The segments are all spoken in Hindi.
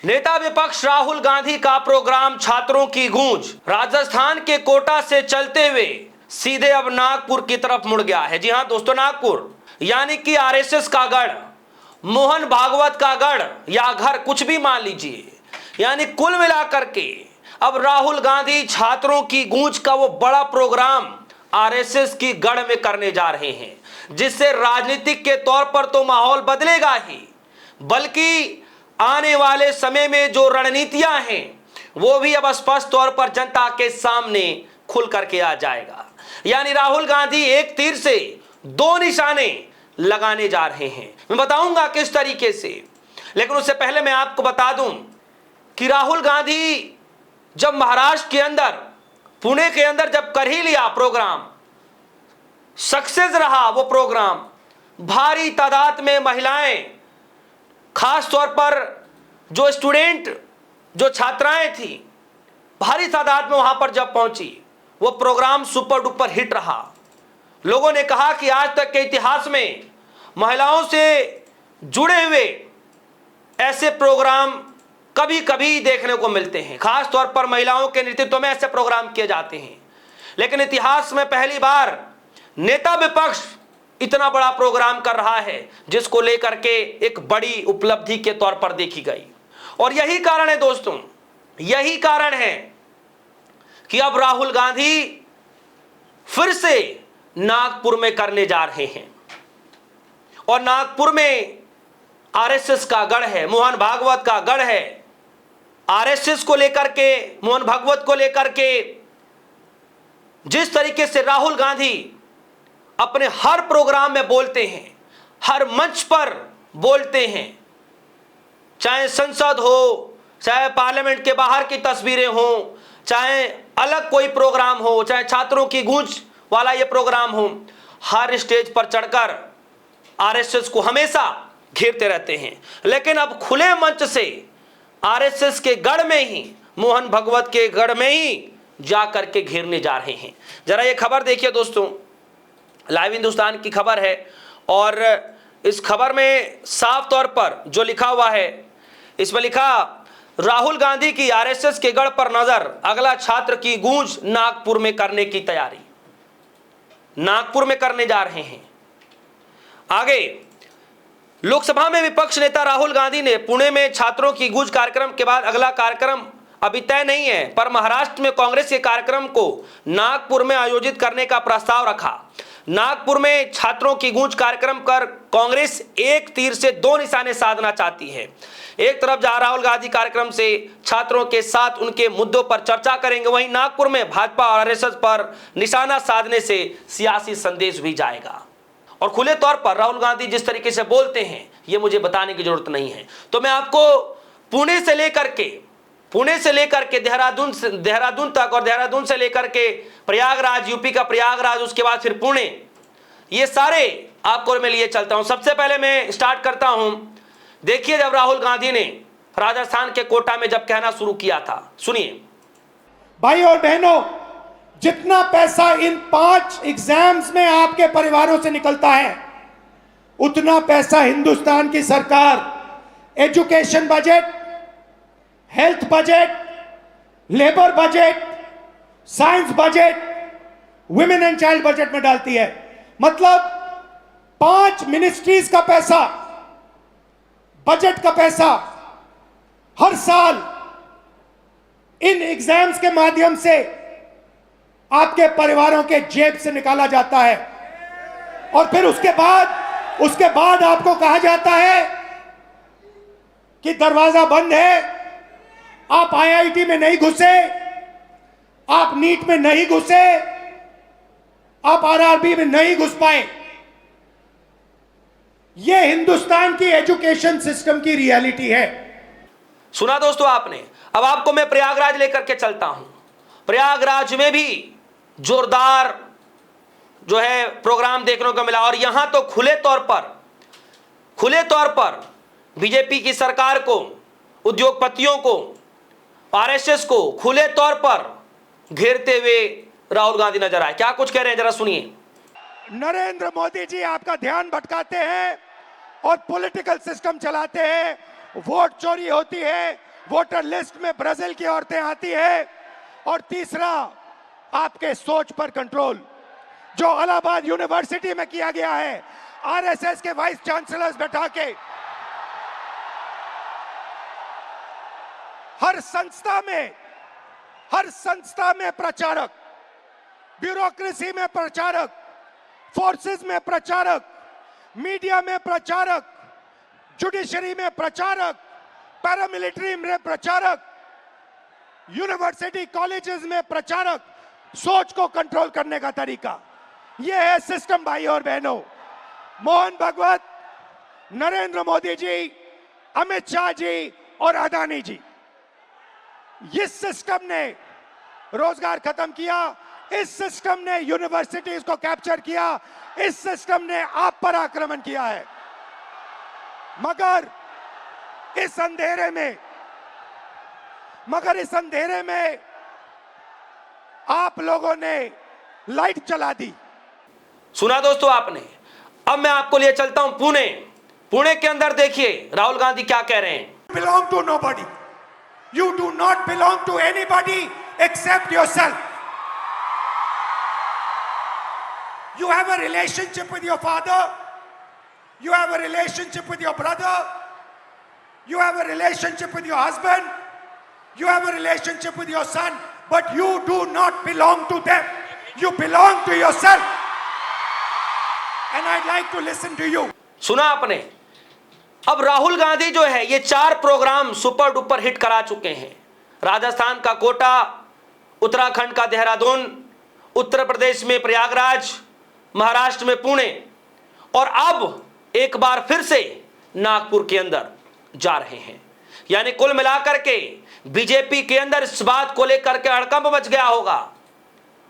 नेता विपक्ष राहुल गांधी का प्रोग्राम छात्रों की गूंज राजस्थान के कोटा से चलते हुए सीधे अब नागपुर की तरफ मुड़ गया है। जी हां दोस्तों, नागपुर यानी कि आरएसएस का गढ़, मोहन भागवत का गढ़ या घर, कुछ भी मान लीजिए। यानी कुल मिलाकर के अब राहुल गांधी छात्रों की गूंज का वो बड़ा प्रोग्राम आरएसएस की गढ़ में करने जा रहे हैं, जिससे राजनीतिक के तौर पर तो माहौल बदलेगा ही, बल्कि आने वाले समय में जो रणनीतियां हैं वो भी अब स्पष्ट तौर पर जनता के सामने खुल करके आ जाएगा। यानी राहुल गांधी एक तीर से दो निशाने लगाने जा रहे हैं। मैं बताऊंगा किस तरीके से, लेकिन उससे पहले मैं आपको बता दूं कि राहुल गांधी जब महाराष्ट्र के अंदर, पुणे के अंदर जब कर ही लिया प्रोग्राम, सक्सेस रहा वो प्रोग्राम, भारी तादाद में महिलाएं, खास तौर पर जो स्टूडेंट, जो छात्राएं थी, भारी तादाद में वहां पर जब पहुंची, वो प्रोग्राम सुपर डुपर हिट रहा। लोगों ने कहा कि आज तक के इतिहास में महिलाओं से जुड़े हुए ऐसे प्रोग्राम कभी कभी देखने को मिलते हैं, खास तौर पर महिलाओं के नेतृत्व में ऐसे प्रोग्राम किए जाते हैं, लेकिन इतिहास में पहली बार नेता विपक्ष इतना बड़ा प्रोग्राम कर रहा है, जिसको लेकर के एक बड़ी उपलब्धि के तौर पर देखी गई। और यही कारण है दोस्तों, यही कारण है कि अब राहुल गांधी फिर से नागपुर में करने जा रहे हैं। और नागपुर में आरएसएस का गढ़ है, मोहन भागवत का गढ़ है। आरएसएस को लेकर के, मोहन भागवत को लेकर के जिस तरीके से राहुल गांधी अपने हर प्रोग्राम में बोलते हैं, हर मंच पर बोलते हैं, चाहे संसद हो, चाहे पार्लियामेंट के बाहर की तस्वीरें हो, चाहे अलग कोई प्रोग्राम हो, चाहे छात्रों की गूंज वाला ये प्रोग्राम हो, हर स्टेज पर चढ़कर आरएसएस को हमेशा घेरते रहते हैं। लेकिन अब खुले मंच से आरएसएस के गढ़ में ही, मोहन भागवत के गढ़ में ही जाकर के घेरने जा रहे हैं। जरा ये खबर देखिए दोस्तों, लाइव हिंदुस्तान की खबर है, और इस खबर में साफ तौर पर जो लिखा हुआ है, इसमें लिखा, राहुल गांधी की आरएसएस के गढ़ पर नजर, अगला छात्र की गूंज नागपुर में करने की तैयारी। नागपुर में करने जा रहे हैं। आगे, लोकसभा में विपक्ष नेता राहुल गांधी ने पुणे में छात्रों की गूंज कार्यक्रम के बाद अगला कार्यक्रम अभी तय नहीं है, पर महाराष्ट्र में कांग्रेस के कार्यक्रम को नागपुर में आयोजित करने का प्रस्ताव रखा। नागपुर में छात्रों की गूंज कार्यक्रम कर कांग्रेस एक तीर से दो निशाने साधना चाहती है। एक तरफ जहां राहुल गांधी कार्यक्रम से छात्रों के साथ उनके मुद्दों पर चर्चा करेंगे, वहीं नागपुर में भाजपा और आरएसएस पर निशाना साधने से सियासी संदेश भी जाएगा। और खुले तौर पर राहुल गांधी जिस तरीके से बोलते हैं, ये मुझे बताने की जरूरत नहीं है। तो मैं आपको पुणे से लेकर के देहरादून तक, और देहरादून से लेकर के प्रयागराज, यूपी का प्रयागराज, उसके बाद फिर पुणे, ये सारे आपको मैं लिए चलता हूं। सबसे पहले मैं स्टार्ट करता हूं, देखिए जब राहुल गांधी ने राजस्थान के कोटा में जब कहना शुरू किया था, सुनिए। भाई और बहनों, जितना पैसा इन 5 एग्जाम्स में आपके परिवारों से निकलता है, उतना पैसा हिंदुस्तान की सरकार education budget, health budget, labour budget, science budget, women and child budget में डालती है। मतलब 5 मिनिस्ट्रीज का पैसा, बजट का पैसा हर साल इन एग्जाम्स के माध्यम से आपके परिवारों के जेब से निकाला जाता है। और फिर उसके बाद आपको कहा जाता है कि दरवाजा बंद है, आप आईआईटी में नहीं घुसे, आप नीट में नहीं घुसे, आप आरआरबी में नहीं घुस पाए। यह हिंदुस्तान की एजुकेशन सिस्टम की रियलिटी है। सुना दोस्तों आपने। अब आपको मैं प्रयागराज लेकर के चलता हूं। प्रयागराज में भी जोरदार जो है प्रोग्राम देखने को मिला, और यहां तो खुले तौर पर बीजेपी की सरकार को, उद्योगपतियों को, आरएसएस को खुले तौर पर घेरते हुए राहुल गांधी नजर आए। क्या कुछ कह रहे हैं, जरा सुनिए। नरेंद्र मोदी जी आपका ध्यान भटकाते हैं और पॉलिटिकल सिस्टम चलाते हैं, वोट चोरी होती है वोटर लिस्ट में ब्राजील की औरतें आती है, और तीसरा आपके सोच पर कंट्रोल, जो इलाहाबाद यूनिवर्सिटी में किया गया है, आरएसएस के वाइस चांसलर्स बैठा के हर संस्था में प्रचारक, ब्यूरोक्रेसी में प्रचारक, फोर्सेस में प्रचारक, मीडिया में प्रचारक, जुडिशरी में प्रचारक, पैरामिलिट्री में प्रचारक, यूनिवर्सिटी कॉलेजेस में प्रचारक, सोच को कंट्रोल करने का तरीका, यह है सिस्टम। भाई और बहनों, मोहन भगवत, नरेंद्र मोदी जी, अमित शाह जी और अडानी जी, इस सिस्टम ने रोजगार खत्म किया, इस सिस्टम ने यूनिवर्सिटीज को कैप्चर किया, इस सिस्टम ने आप पर आक्रमण किया है। मगर इस अंधेरे में आप लोगों ने लाइट जला दी। सुना दोस्तों आपने। अब मैं आपको लिए चलता हूं पुणे के अंदर देखिए राहुल गांधी क्या कह रहे हैं। Belong to nobody. You do not belong to anybody except yourself. You have a relationship with your father. You have a relationship with your brother. You have a relationship with your husband. You have a relationship with your son. But you do not belong to them. You belong to yourself. And I'd like to listen to you. सुना आपने। अब राहुल गांधी जो है ये 4 प्रोग्राम सुपर डुपर हिट करा चुके हैं। राजस्थान का कोटा, उत्तराखंड का देहरादून, उत्तर प्रदेश में प्रयागराज, महाराष्ट्र में पुणे, और अब एक बार फिर से नागपुर के अंदर जा रहे हैं। यानी कुल मिलाकर के बीजेपी के अंदर इस बात को लेकर के हड़कंप मच गया होगा,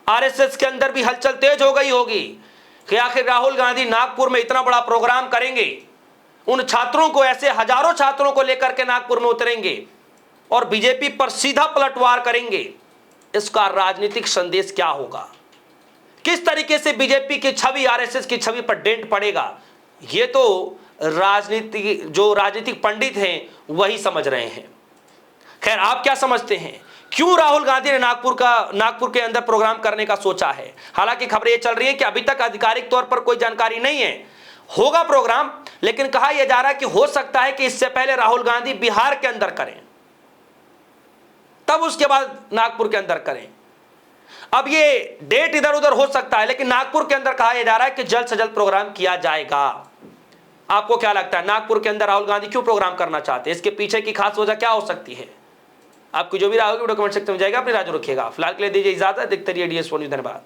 आरएसएस के अंदर भी हलचल तेज हो गई होगी कि आखिर राहुल गांधी नागपुर में इतना बड़ा प्रोग्राम करेंगे, उन छात्रों को, ऐसे हजारों छात्रों को लेकर के नागपुर में उतरेंगे और बीजेपी पर सीधा पलटवार करेंगे। इसका राजनीतिक संदेश क्या होगा, किस तरीके से बीजेपी की छवि, आरएसएस की छवि पर डेंट पड़ेगा, ये तो राजनीतिक पंडित हैं वही समझ रहे हैं। खैर, आप क्या समझते हैं, क्यों राहुल गांधी ने नागपुर के अंदर प्रोग्राम करने का सोचा है? हालांकि खबरें ये चल रही है कि अभी तक आधिकारिक तौर पर कोई जानकारी नहीं है, होगा प्रोग्राम, लेकिन कहा यह जा रहा है कि हो सकता है कि इससे पहले राहुल गांधी बिहार के अंदर करें, तब उसके बाद नागपुर के अंदर करें। अब ये डेट इधर उधर हो सकता है, लेकिन नागपुर के अंदर कहा यह जा रहा है कि जल्द से जल्द प्रोग्राम किया जाएगा। आपको क्या लगता है, नागपुर के अंदर राहुल गांधी क्यों प्रोग्राम करना चाहते हैं? इसके पीछे की खास वजह क्या हो सकती है? आपकी जो भी राय होगी वीडियो कमेंट सेक्शन में जाएगा। अपनी राय रखिएगा। फिलहाल के लिए दीजिए इजाजत, देखते रहिए DS4 न्यूज़। धन्यवाद।